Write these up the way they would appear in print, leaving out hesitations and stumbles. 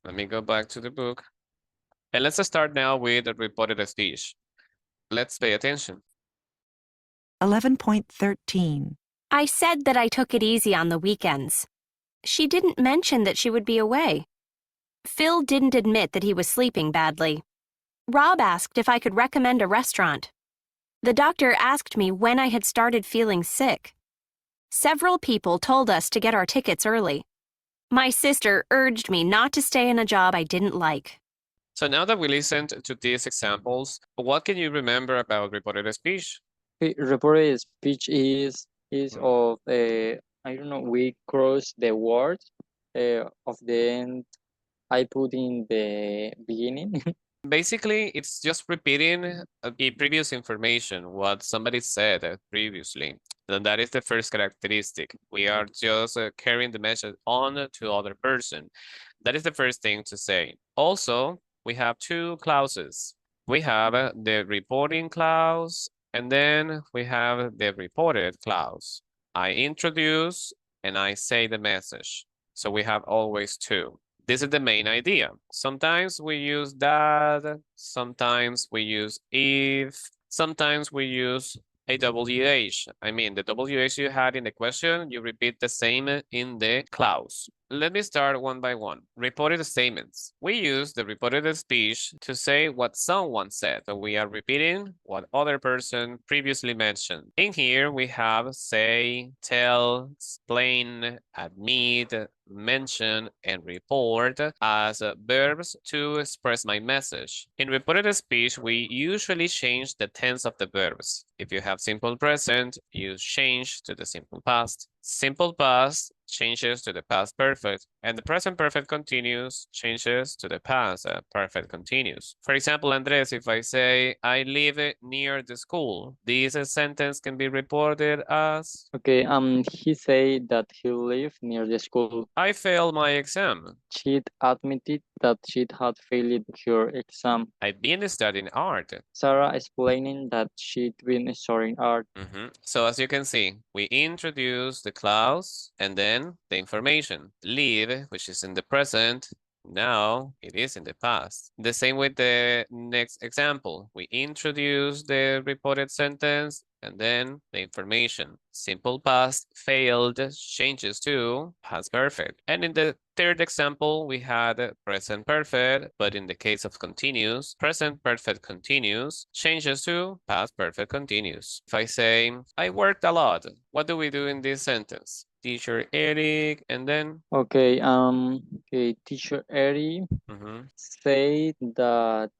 Let me go back to the book. And let's start now with the reported speech. Let's pay attention. 11.13. I said that I took it easy on the weekends. She didn't mention that she would be away. Phil didn't admit that he was sleeping badly. Rob asked if I could recommend a restaurant. The doctor asked me when I had started feeling sick. Several people told us to get our tickets early. My sister urged me not to stay in a job I didn't like. So now that we listened to these examples, what can you remember about reported speech? Reported speech is of I don't know, we cross the word of the end I put in the beginning. Basically, it's just repeating the previous information, what somebody said previously. And that is the first characteristic. We are just carrying the message on to other person. That is the first thing to say. Also, we have two clauses. We have the reporting clause, and then we have the reported clause. I introduce and I say the message. So we have always two. This is the main idea. Sometimes we use that, sometimes we use if, sometimes we use a WH. I mean, the WH you had in the question, you repeat the same in the clause. Let me start one by one. Reported statements. We use the reported speech to say what someone said. So we are repeating what other person previously mentioned. In here, we have say, tell, explain, admit, mention, and report as verbs to express my message. In reported speech, we usually change the tense of the verbs. If you have simple present, you change to the simple past. Simple past changes to the past perfect, and the present perfect continuous changes to the past perfect continuous. For example, Andres, if I say, I live near the school, this sentence can be reported as, Okay, he said that he lived near the school. I failed my exam. She admitted that she had failed her exam. I've been studying art. Sarah explaining that she'd been studying art. So as you can see, we introduce the clause and then the information. Live, which is in the present, now it is in the past. The same with the next example. We introduce the reported sentence and then the information. Simple past failed changes to past perfect. And in the third example, we had present perfect, but in the case of continuous, present perfect continuous changes to past perfect continuous. If I say, I worked a lot, what do we do in this sentence? Teacher Eric, and then? Okay, teacher Eric said that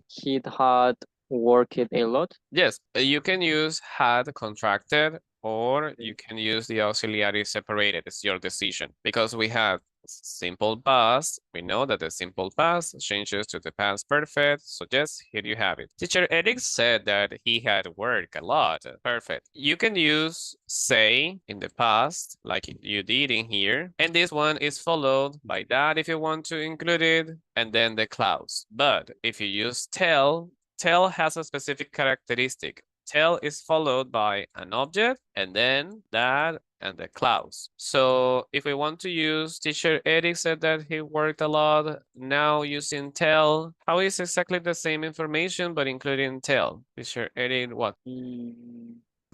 he had worked a lot. Yes, you can use had contracted, or you can use the auxiliary separated. It's your decision. Because we have simple past, we know that the simple past changes to the past perfect. So yes, here you have it. Teacher Eric said that he had worked a lot. Perfect. You can use say in the past, like you did in here. And this one is followed by that if you want to include it, and then the clause. But if you use tell has a specific characteristic. Tell is followed by an object and then that and the clause. So if we want to use teacher Eric said that he worked a lot, now using tell, how is exactly the same information but including tell? Teacher Eric what?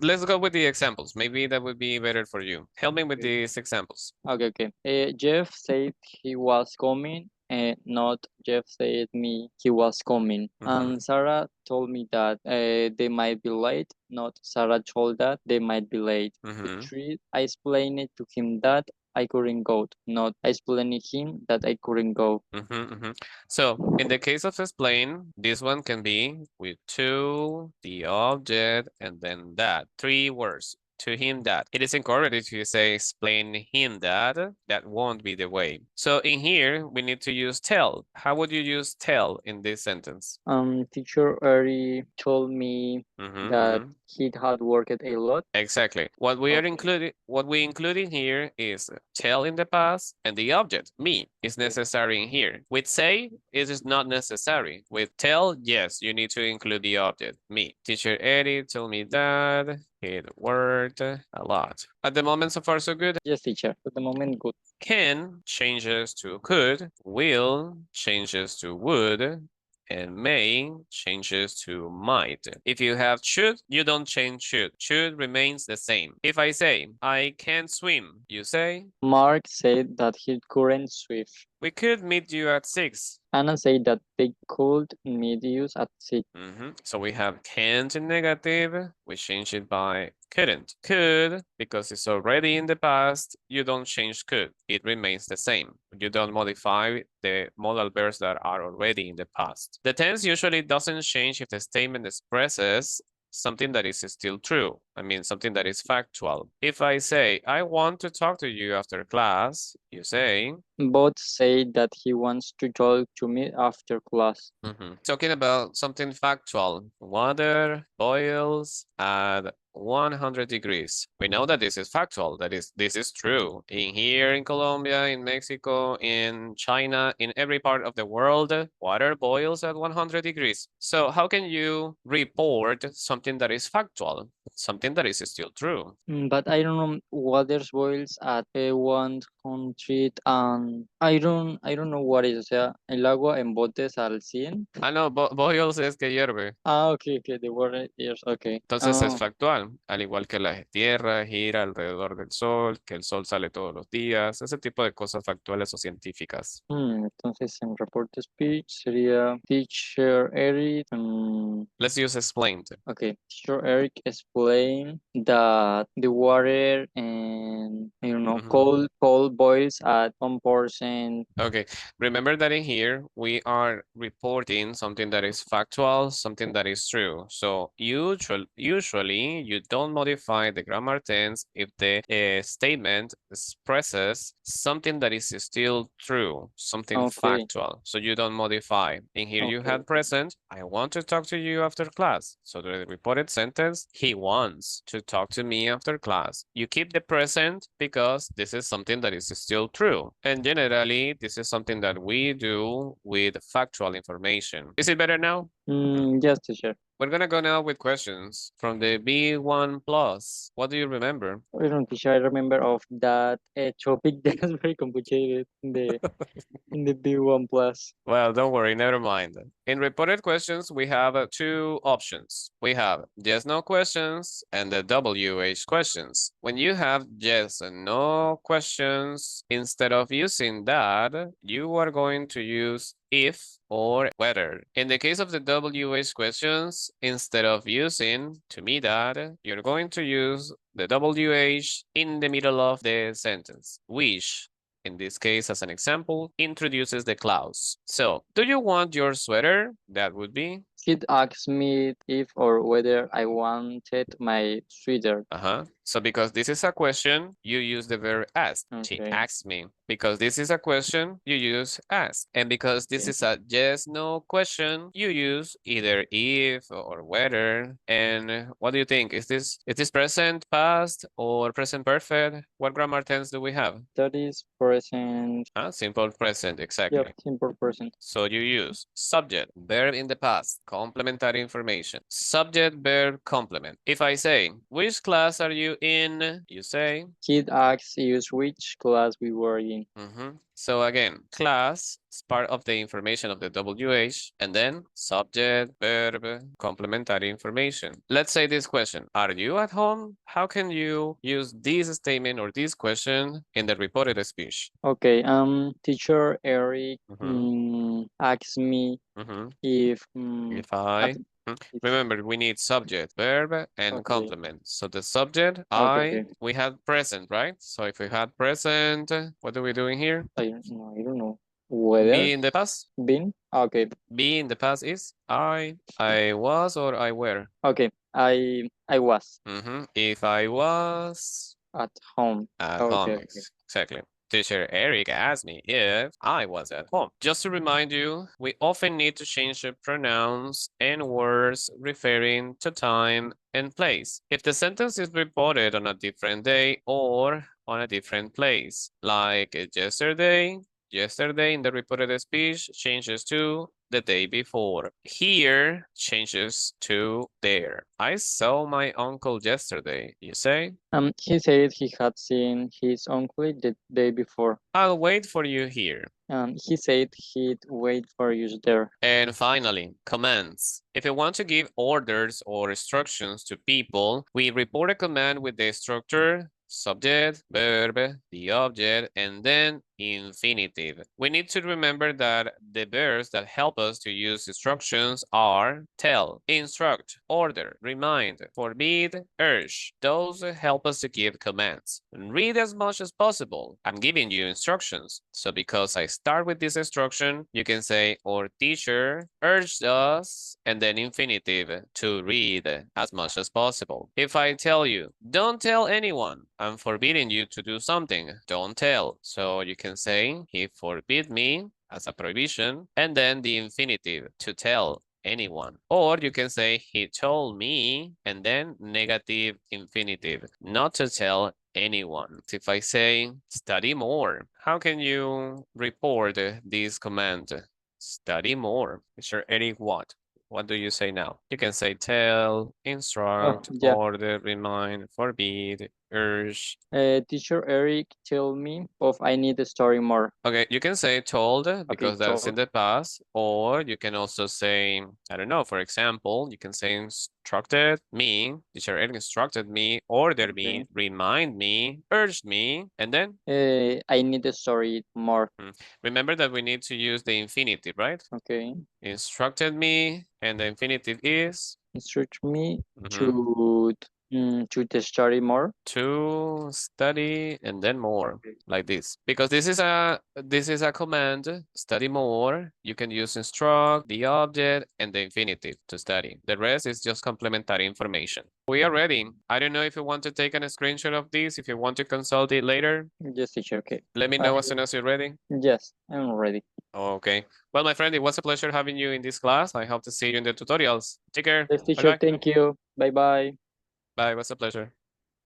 Let's go with the examples. Maybe that would be better for you. Help me with these examples. Okay. Jeff said he was coming, and not Jeff said me he was coming. And Sarah told me that they might be late, not Sarah told that they might be late. Three, I explained it to him that I couldn't go, not I explaining him that I couldn't go. So in the case of explain, this one can be with to, the object, and then that. 3 words. To him that. It is incorrect if you say explain him that. That won't be the way. So in here, we need to use tell. How would you use tell in this sentence? Teacher Eri told me that he had worked a lot. Exactly. What we are Okay. including, what we including here is tell in the past, and the object, me, is necessary in here. With say, it is not necessary. With tell, yes, you need to include the object, me. Teacher Eddie told me that it worked a lot. At the moment, so far so good. Yes, teacher. At the moment, good. Can changes to could, will changes to would, and may changes to might. If you have should, you don't change should. Should remains the same. If I say, I can't swim, you say, Mark said that he couldn't swim. we could meet you at 6. Anna said that they could meet you at 6. So we have can't in negative. We change it by couldn't. Could, because it's already in the past, you don't change could. It remains the same. You don't modify the modal verbs that are already in the past. The tense usually doesn't change if the statement expresses something that is still true. I mean, something that is factual. If I say, I want to talk to you after class, you say, Both say that he wants to talk to me after class. Talking about something factual. Water boils at 100 degrees. We know that this is factual, that is, this is true. In here in Colombia, in Mexico, in China, in every part of the world, water boils at 100 degrees. So how can you report something that is factual, something that is still true? But I don't know, water boils at 100 and I don't know what is, o sea, el agua en botes al 100. Ah, no, boils es que hierve. Okay, the water is okay. Entonces es factual, al igual que la Tierra gira alrededor del Sol, que el Sol sale todos los días, ese tipo de cosas factuales o científicas. Entonces en report speech sería teacher Eric. Let's use explained. Okay, teacher Eric explained that the water and I don't know cold boils at 1%. Okay, remember that in here we are reporting something that is factual, something that is true. So usually you don't modify the grammar tense if the statement expresses something that is still true, something factual. So you don't modify. In here you had present, I want to talk to you after class. So the reported sentence, he wants to talk to me after class. You keep the present because this is something that is still true. And generally, this is something that we do with factual information. Is it better now? Yes, teacher. We're gonna go now with questions from the B1 plus. What do you remember? I don't, teacher. I remember of that topic that's very complicated in the B1 plus. Well, don't worry, never mind. In reported questions, we have 2 options. We have yes, no questions and the WH questions. When you have yes and no questions, instead of using that, you are going to use if or whether. In the case of the WH questions, instead of using to me that, you're going to use the WH in the middle of the sentence, which in this case, as an example, introduces the clause. So, do you want your sweater? That would be. He asked me if or whether I wanted my sweater. So because this is a question, you use the verb ask. She asked me. Because this is a question, you use ask. And because this is a yes, no question, you use either if or whether. And what do you think? Is this present, past, or present perfect? What grammar tense do we have? That is present. Simple present, exactly. Yep, simple present. So you use subject, verb in the past, complementary information. Subject, verb, complement. If I say, which class are you in? You say. Kid asks us which class we were in. So again, class is part of the information of the WH, and then subject, verb, complementary information. Let's say this question, are you at home? How can you use this statement or this question in the reported speech? Okay, teacher Eric asked me if I remember, we need subject, verb, and complement. So the subject, we had present, right? So if we had present, what are we doing here? I don't know. Whether? Be in the past? Been? Okay. Be in the past is I was or I were? Okay, I was. If I was At home. at home, exactly. Teacher Eric asked me if I was at home. Just to remind you, we often need to change the pronouns and words referring to time and place. If the sentence is reported on a different day or on a different place, like yesterday in the reported speech changes to the day before. Here changes to there. I saw my uncle yesterday, you say? He said he had seen his uncle the day before. I'll wait for you here. He said he'd wait for you there. And finally, commands. If you want to give orders or instructions to people, we report a command with the structure, subject, verb, the object, and then infinitive. We need to remember that the verbs that help us to use instructions are tell, instruct, order, remind, forbid, urge. Those help us to give commands. Read as much as possible. I'm giving you instructions. So because I start with this instruction, you can say, our teacher urged us, and then infinitive to read as much as possible. If I tell you, don't tell anyone, I'm forbidding you to do something. Don't tell. So you can say, he forbid me as a prohibition, and then the infinitive to tell anyone. Or you can say, he told me, and then negative infinitive, not to tell anyone. If I say, study more, how can you report this command? Study more. Mr. Eric, what? What do you say now? You can say tell, instruct, yeah. order, remind, forbid, urge. Teacher Eric told me of I need a story more. Okay, you can say told because that's in told. the past, or you can also say, I don't know, for example, you can say instructed me, teacher Eric instructed me, ordered me, Okay. remind me, urged me, and then I need a story more. remember that we need to use the infinitive, right? Okay. Instructed me, and the infinitive is Instruct me to the story more. to study and then more, like this. Because this is a command, study more. You can use instruct, the object, and the infinitive to study. The rest is just complementary information. We are ready. I don't know if you want to take a screenshot of this, if you want to consult it later. Yes, teacher. Okay. Let me know as soon as you're ready. Yes, I'm ready. Okay. Well, my friend, it was a pleasure having you in this class. I hope to see you in the tutorials. Take care. Yes, teacher. Bye-bye. Thank you. Bye bye. Bye. It was a pleasure.